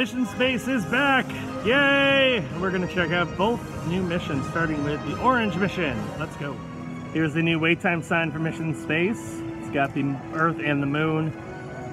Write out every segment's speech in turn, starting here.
Mission Space is back! Yay! We're gonna check out both new missions, starting with the orange mission. Let's go. Here's the new wait time sign for Mission Space. It's got the Earth and the Moon.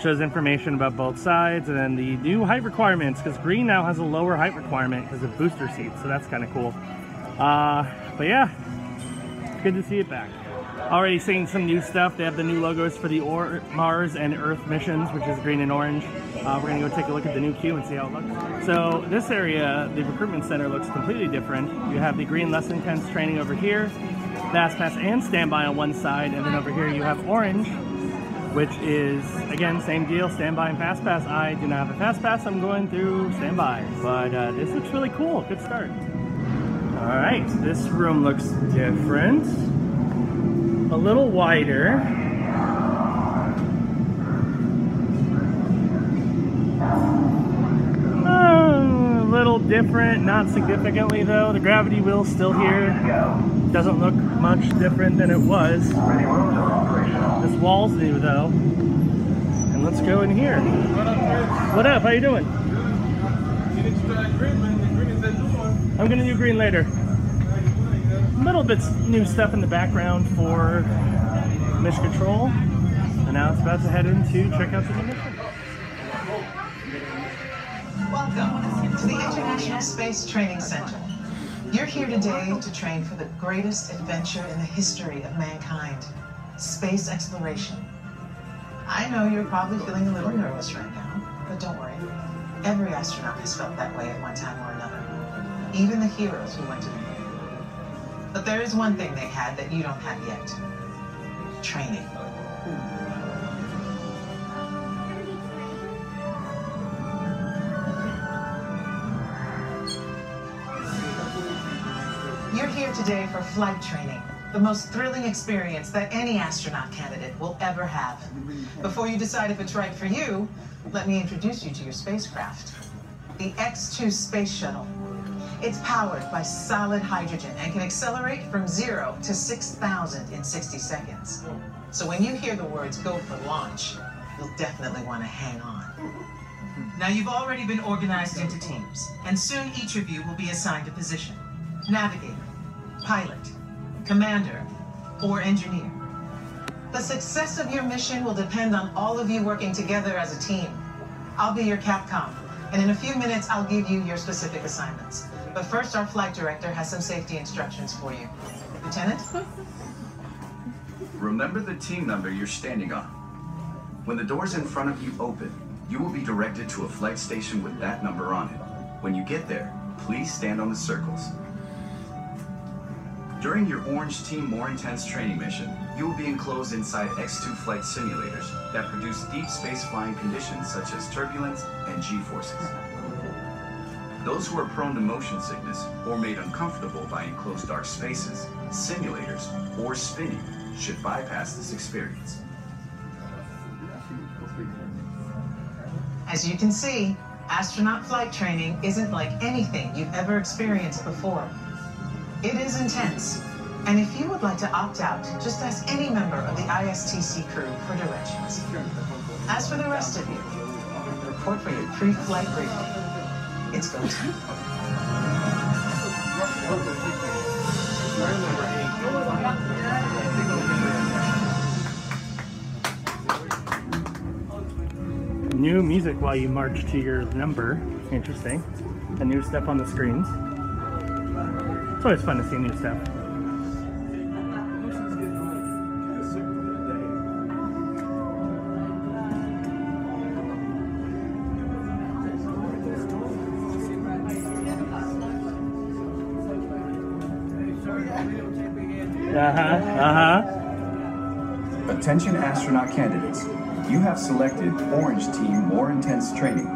Shows information about both sides, and then the new height requirements, because green now has a lower height requirement because of booster seats, so that's kind of cool. But yeah, good to see it back. Already seeing some new stuff. They have the new logos for the Mars and Earth missions, which is green and orange. We're gonna go take a look at the new queue and see how it looks. So this area, the recruitment center, looks completely different. You have the green less intense training over here, fast pass and standby on one side, and then over here you have orange, which is, again, same deal, standby and fast pass. I do not have a fast pass, I'm going through standby, but this looks really cool. Good start. All right, this room looks different. A little wider. A little different, not significantly though. The gravity wheel's still here. Doesn't look much different than it was. This wall's new though. And let's go in here. What up? How you doing? I'm gonna do green later. A little bit new stuff in the background for mission control. And now it's about to head into check out the new mission. Welcome to the International Space Training Center. You're here today to train for the greatest adventure in the history of mankind, space exploration. I know you're probably feeling a little nervous right now, but don't worry. Every astronaut has felt that way at one time or another, even the heroes who went to the moon. But there is one thing they had that you don't have yet: training. You're here today for flight training, the most thrilling experience that any astronaut candidate will ever have. Before you decide if it's right for you, let me introduce you to your spacecraft, the X-2 Space Shuttle. It's powered by solid hydrogen and can accelerate from 0 to 6,000 in 60 seconds. So when you hear the words "go for launch," you'll definitely want to hang on. Now, you've already been organized into teams, and soon each of you will be assigned a position: navigator, pilot, commander, or engineer. The success of your mission will depend on all of you working together as a team. I'll be your Capcom, and in a few minutes I'll give you your specific assignments. But first, our flight director has some safety instructions for you. Lieutenant? Remember the team number you're standing on. When the doors in front of you open, you will be directed to a flight station with that number on it. When you get there, please stand on the circles. During your Orange Team More Intense training mission, you will be enclosed inside X-2 flight simulators that produce deep space flying conditions such as turbulence and G-forces. Those who are prone to motion sickness or made uncomfortable by enclosed dark spaces, simulators, or spinning should bypass this experience. As you can see, astronaut flight training isn't like anything you've ever experienced before. It is intense, and if you would like to opt out, just ask any member of the ISTC crew for directions. As for the rest of you, report for your pre-flight briefing. It's go time. New music while you march to your number. Interesting. And new stuff on the screens. It's always fun to see new stuff. Attention astronaut candidates. You have selected Orange Team More Intense Training.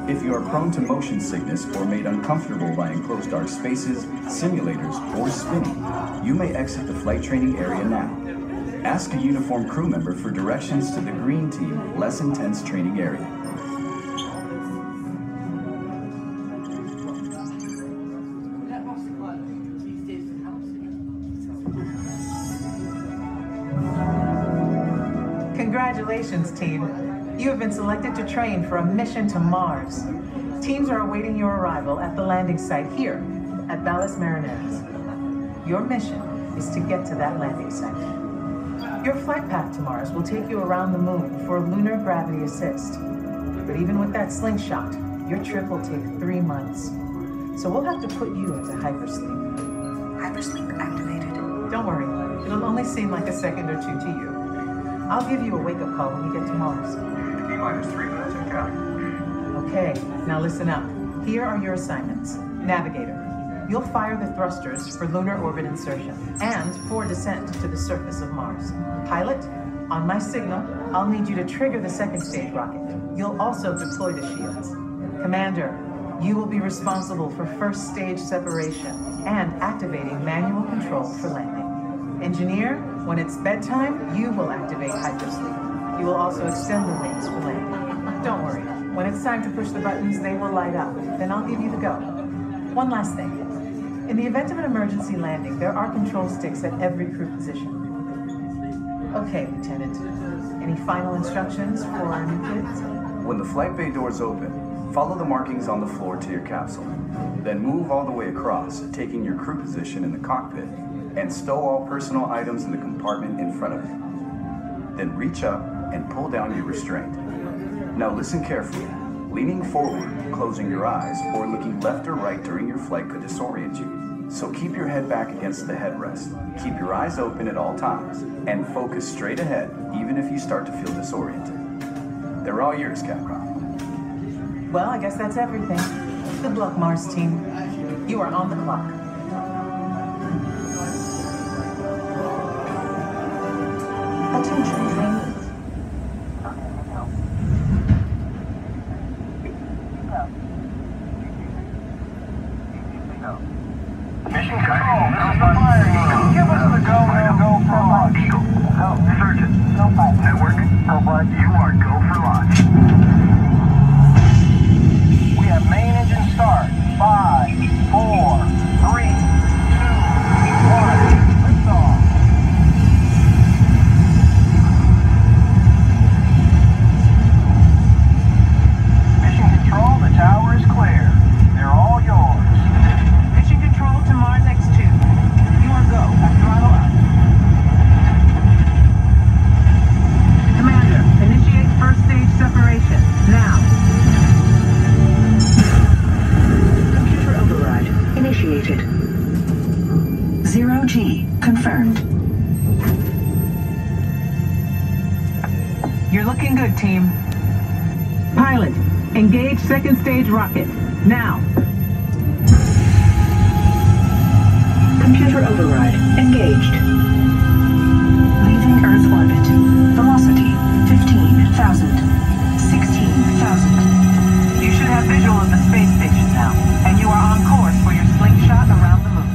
If you are prone to motion sickness or made uncomfortable by enclosed dark spaces, simulators, or spinning, you may exit the flight training area now. Ask a uniformed crew member for directions to the Green Team Less Intense Training Area. Congratulations, team. You have been selected to train for a mission to Mars. Teams are awaiting your arrival at the landing site here at Valles Marineris. Your mission is to get to that landing site. Your flight path to Mars will take you around the moon for lunar gravity assist. But even with that slingshot, your trip will take 3 months. So we'll have to put you into hypersleep. Hypersleep activated. Don't worry, it'll only seem like a second or two to you. I'll give you a wake-up call when we get to Mars. T-minus 3 minutes and counting. Okay, now listen up. Here are your assignments. Navigator, you'll fire the thrusters for lunar orbit insertion and for descent to the surface of Mars. Pilot, on my signal, I'll need you to trigger the second stage rocket. You'll also deploy the shields. Commander, you will be responsible for first stage separation and activating manual control for landing. Engineer, when it's bedtime, you will activate hypersleep. You will also extend the wings for landing. Don't worry, when it's time to push the buttons, they will light up. Then I'll give you the go. One last thing. In the event of an emergency landing, there are control sticks at every crew position. Okay, Lieutenant. Any final instructions for our new kids? When the flight bay doors open, follow the markings on the floor to your capsule. Then move all the way across, taking your crew position in the cockpit, and stow all personal items in the compartment in front of you. Then reach up and pull down your restraint. Now listen carefully. Leaning forward, closing your eyes, or looking left or right during your flight could disorient you. So keep your head back against the headrest. Keep your eyes open at all times, and focus straight ahead, even if you start to feel disoriented. They're all yours, Capcom. Well, I guess that's everything. Good luck, Mars team. You are on the clock. Attention, trainees. Mission control, there's the fire eagle. Give us the go for launch. Eagle, Surgeon, network, you are go for launch. We have main engine start. 5, 4, 3, 2, 1. Lift off. Mission control, the tower is clear. They're all yours. Mission control to Mars X2. You are go at throttle up. Commander, initiate first stage separation. Now. Computer override initiated. 0G confirmed. You're looking good, team. Pilot, engage second stage rocket. Now. Computer override engaged. Leaving Earth orbit. Velocity 15,000. 16,000. You should have visual of the space station now, and you are on course for your slingshot around the moon.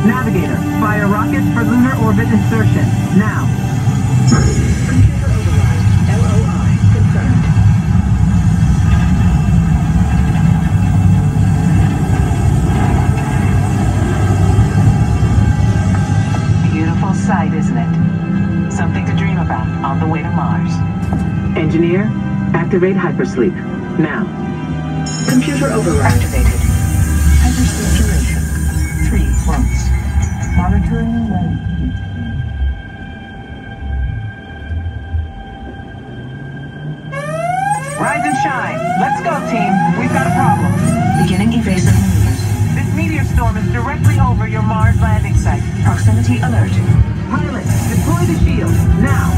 Navigator, fire rockets for lunar orbit insertion. Now. Computer override LOI confirmed. Beautiful sight, isn't it? Something to dream about on the way to Mars. Engineer, activate hypersleep. Now. Computer override activated. Hypersleep duration 3 months. Monitoring ready. Rise and shine. Let's go, team. We've got a problem. Beginning evasive maneuvers. This meteor storm is directly over your Mars landing site. Proximity alert. Pilot, deploy the shield. Now.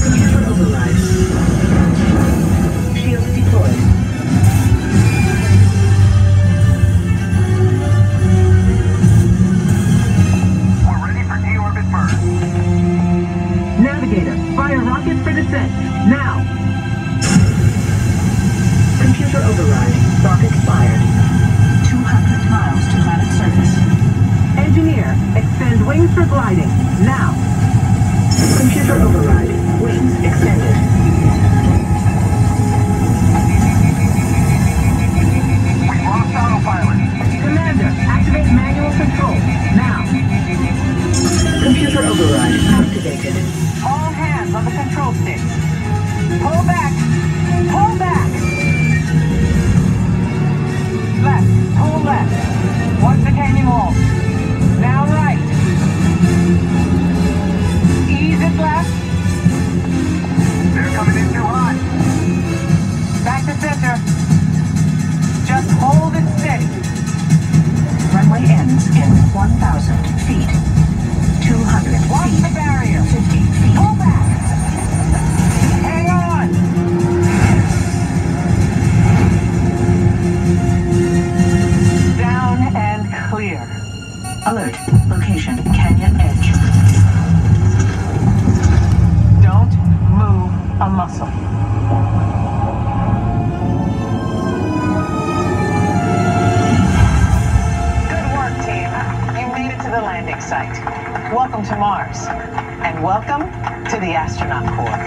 Computer override. Shield deployed. We're ready for deorbit burn. Navigator, fire rockets for descent. Now. Computer override. Rocket fired. 200 miles to planet surface. Engineer, extend wings for gliding. Now. Computer override. Wings extended. We've lost autopilot. Commander, activate manual control. Now. Computer override activated. All hands on the control sticks. And welcome to the Astronaut Corps.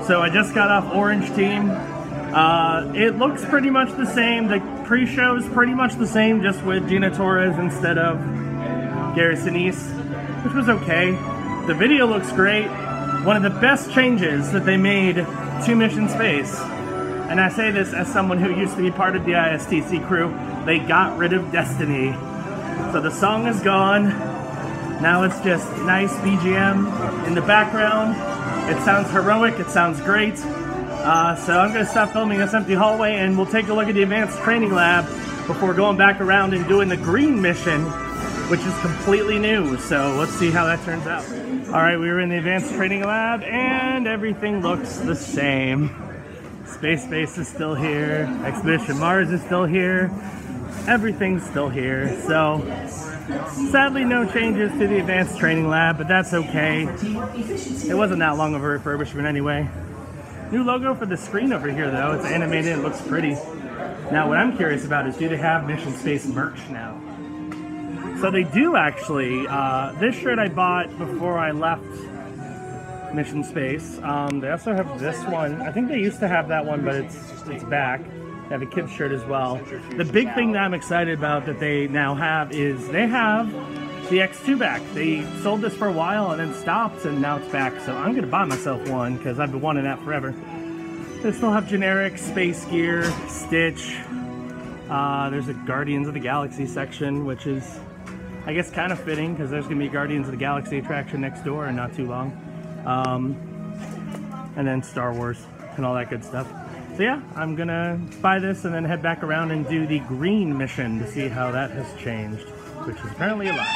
So I just got off Orange Team. It looks pretty much the same. The pre-show is pretty much the same, just with Gina Torres instead of Gary Sinise, which was okay. The video looks great. One of the best changes that they made to Mission Space, and I say this as someone who used to be part of the ISTC crew, they got rid of Destiny. So the song is gone. Now it's just nice BGM in the background. It sounds heroic, it sounds great. So I'm going to stop filming this empty hallway and we'll take a look at the advanced training lab before going back around and doing the green mission, which is completely new. So let's see how that turns out. Alright, we were in the advanced training lab and everything looks the same. Space Base is still here, Expedition Mars is still here, everything's still here. So sadly no changes to the advanced training lab, but that's okay. It wasn't that long of a refurbishment anyway. New logo for the screen over here though, it's animated, it looks pretty. Now what I'm curious about is, do they have Mission Space merch now? So they do actually. This shirt I bought before I left Mission Space. They also have this one. I think they used to have that one, but it's back. They have a kid's shirt as well. The big thing that I'm excited about that they now have is they have the X2 back. They sold this for a while and then stopped, and now it's back. So I'm gonna buy myself one because I've been wanting that forever. They still have generic space gear, Stitch. There's a Guardians of the Galaxy section, which is, I guess, kind of fitting because there's gonna be a Guardians of the Galaxy attraction next door in not too long. And then Star Wars and all that good stuff. So yeah, I'm gonna buy this and then head back around and do the green mission to see how that has changed, which is apparently a lot.